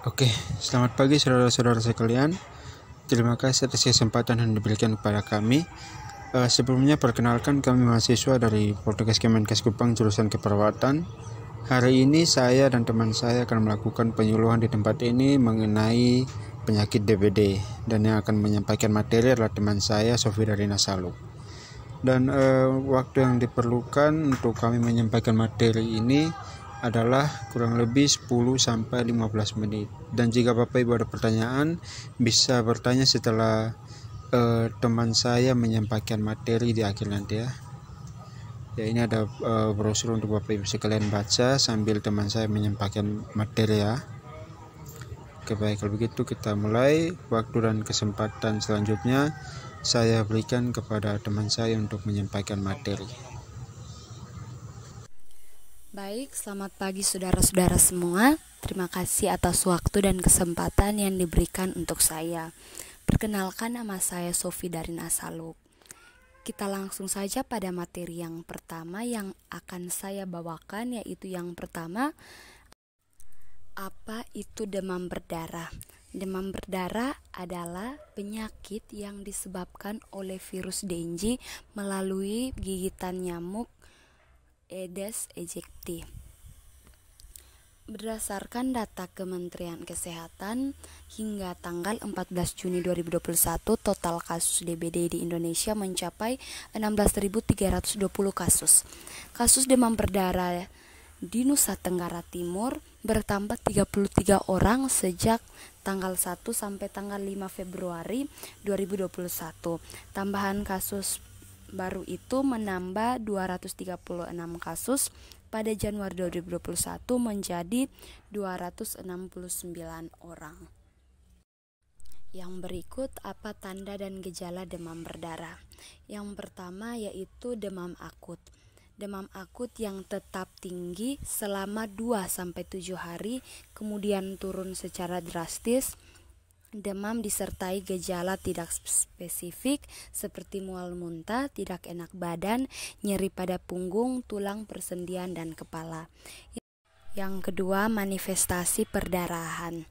Oke, selamat pagi saudara-saudara sekalian. Terima kasih atas kesempatan yang diberikan kepada kami. Sebelumnya perkenalkan, kami mahasiswa dari Poltekkes Kemenkes Kupang jurusan Keperawatan. Hari ini saya dan teman saya akan melakukan penyuluhan di tempat ini mengenai penyakit DBD, dan yang akan menyampaikan materi adalah teman saya Sofi dari Nasaluk. Dan waktu yang diperlukan untuk kami menyampaikan materi ini adalah kurang lebih 10-15 menit. Dan jika Bapak Ibu ada pertanyaan, bisa bertanya setelah teman saya menyampaikan materi di akhir nanti ya. Ya, ini ada brosur untuk Bapak Ibu sekalian baca sambil teman saya menyampaikan materi ya. Oke, baik, kalau begitu kita mulai. Waktu dan kesempatan selanjutnya saya berikan kepada teman saya untuk menyampaikan materi. Baik, selamat pagi saudara-saudara semua. Terima kasih atas waktu dan kesempatan yang diberikan untuk saya. Perkenalkan, nama saya Sofi dari Nasaluk. Kita langsung saja pada materi yang pertama yang akan saya bawakan, yaitu yang pertama, apa itu demam berdarah? Demam berdarah adalah penyakit yang disebabkan oleh virus dengue melalui gigitan nyamuk Aedes aegypti. Berdasarkan data Kementerian Kesehatan, hingga tanggal 14 Juni 2021, total kasus DBD di Indonesia mencapai 16.320 kasus. Kasus demam berdarah di Nusa Tenggara Timur bertambah 33 orang sejak tanggal 1 sampai tanggal 5 Februari 2021. Tambahan kasus baru itu menambah 236 kasus pada Januari 2021 menjadi 269 orang. Yang berikut apa tanda dan gejala demam berdarah. Yang pertama yaitu demam akut. Demam akut yang tetap tinggi selama 2-7 hari kemudian turun secara drastis. Demam disertai gejala tidak spesifik seperti mual muntah, tidak enak badan, nyeri pada punggung, tulang persendian, dan kepala. Yang kedua, manifestasi perdarahan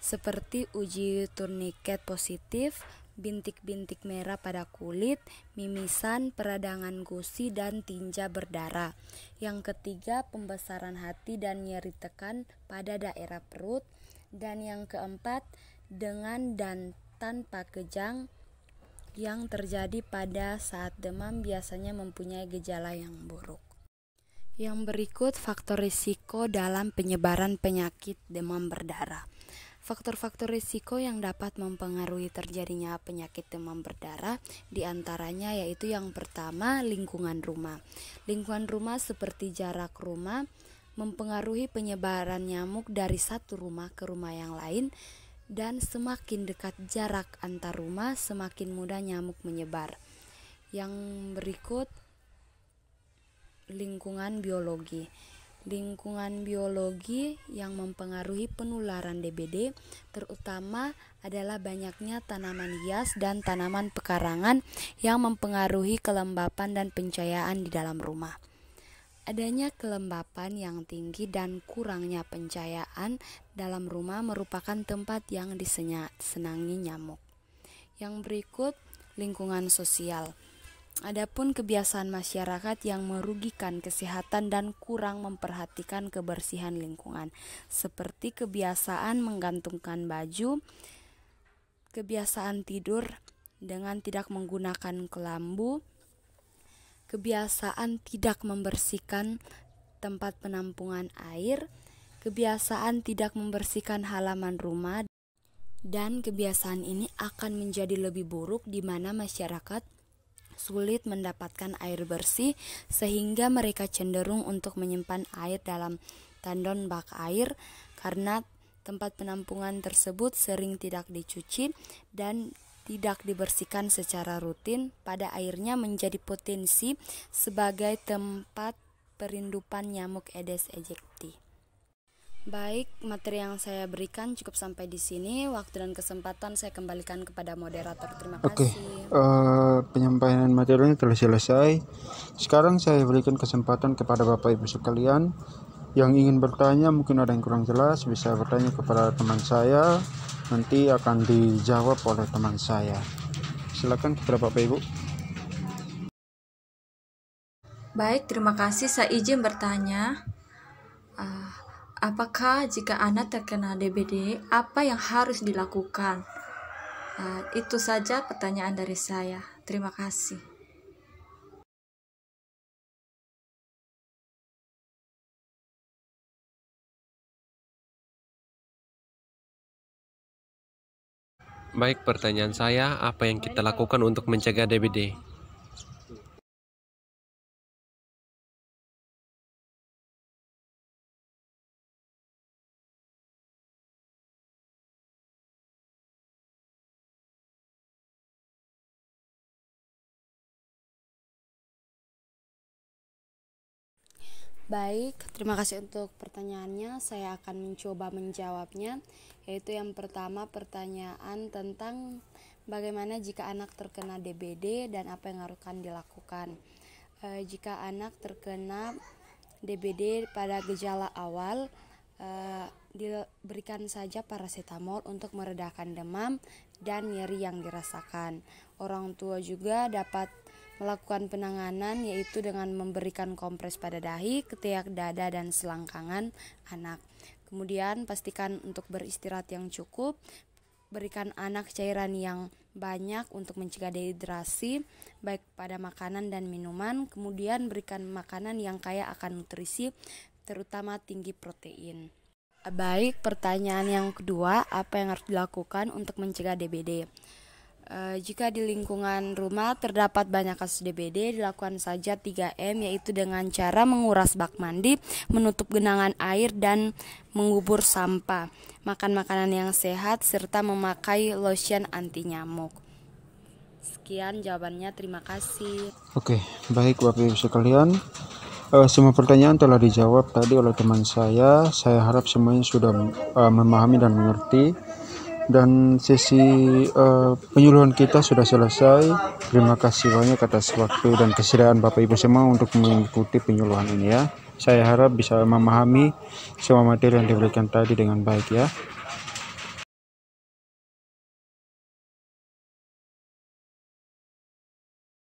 seperti uji turniket positif, bintik-bintik merah pada kulit, mimisan, peradangan gusi, dan tinja berdarah. Yang ketiga, pembesaran hati dan nyeri tekan pada daerah perut. Dan yang keempat, dengan dan tanpa kejang yang terjadi pada saat demam biasanya mempunyai gejala yang buruk. Yang berikut faktor risiko dalam penyebaran penyakit demam berdarah. Faktor-faktor risiko yang dapat mempengaruhi terjadinya penyakit demam berdarah diantaranya yaitu yang pertama, lingkungan rumah. Lingkungan rumah seperti jarak rumah mempengaruhi penyebaran nyamuk dari satu rumah ke rumah yang lain, dan semakin dekat jarak antar rumah semakin mudah nyamuk menyebar. Yang berikut, lingkungan biologi. Lingkungan biologi yang mempengaruhi penularan DBD terutama adalah banyaknya tanaman hias dan tanaman pekarangan yang mempengaruhi kelembapan dan pencahayaan di dalam rumah. Adanya kelembapan yang tinggi dan kurangnya pencahayaan dalam rumah merupakan tempat yang disenangi nyamuk. Yang berikut, lingkungan sosial. Adapun kebiasaan masyarakat yang merugikan kesehatan dan kurang memperhatikan kebersihan lingkungan, seperti kebiasaan menggantungkan baju, kebiasaan tidur dengan tidak menggunakan kelambu, kebiasaan tidak membersihkan tempat penampungan air, kebiasaan tidak membersihkan halaman rumah, dan kebiasaan ini akan menjadi lebih buruk di mana masyarakat sulit mendapatkan air bersih sehingga mereka cenderung untuk menyimpan air dalam tandon bak air karena tempat penampungan tersebut sering tidak dicuci dan tidak dibersihkan secara rutin. Pada airnya menjadi potensi sebagai tempat perindupan nyamuk Aedes aegypti. Baik, materi yang saya berikan cukup sampai di sini. Waktu dan kesempatan saya kembalikan kepada moderator. Terima kasih. Penyampaian materinya telah selesai. Sekarang saya berikan kesempatan kepada Bapak Ibu sekalian Yang ingin bertanya mungkin ada yang kurang jelas bisa bertanya kepada teman saya, nanti akan dijawab oleh teman saya. Silakan kepada Bapak Ibu. Baik, terima kasih. Saya izin bertanya, apakah jika anak terkena DBD, apa yang harus dilakukan? Itu saja pertanyaan dari saya. Terima kasih. Baik, pertanyaan saya, apa yang kita lakukan untuk mencegah DBD? Baik, terima kasih untuk pertanyaannya. Saya akan mencoba menjawabnya, yaitu yang pertama pertanyaan tentang bagaimana jika anak terkena DBD dan apa yang akan dilakukan. Jika anak terkena DBD pada gejala awal, diberikan saja paracetamol untuk meredakan demam dan nyeri yang dirasakan. Orang tua juga dapat melakukan penanganan yaitu dengan memberikan kompres pada dahi, ketiak, dada, dan selangkangan anak. Kemudian pastikan untuk beristirahat yang cukup, berikan anak cairan yang banyak untuk mencegah dehidrasi baik pada makanan dan minuman. Kemudian berikan makanan yang kaya akan nutrisi terutama tinggi protein. Baik, pertanyaan yang kedua, apa yang harus dilakukan untuk mencegah DBD? Jika di lingkungan rumah terdapat banyak kasus DBD, dilakukan saja 3M, yaitu dengan cara menguras bak mandi, menutup genangan air, dan mengubur sampah, makan makanan yang sehat, serta memakai lotion anti nyamuk. Sekian jawabannya, terima kasih. Oke, baik Bapak Ibu sekalian. Semua pertanyaan telah dijawab tadi oleh teman saya. Saya harap semuanya sudah memahami dan mengerti. Dan sesi penyuluhan kita sudah selesai. Terima kasih banyak atas waktu dan kesediaan Bapak Ibu semua untuk mengikuti penyuluhan ini ya. Saya harap bisa memahami semua materi yang diberikan tadi dengan baik ya.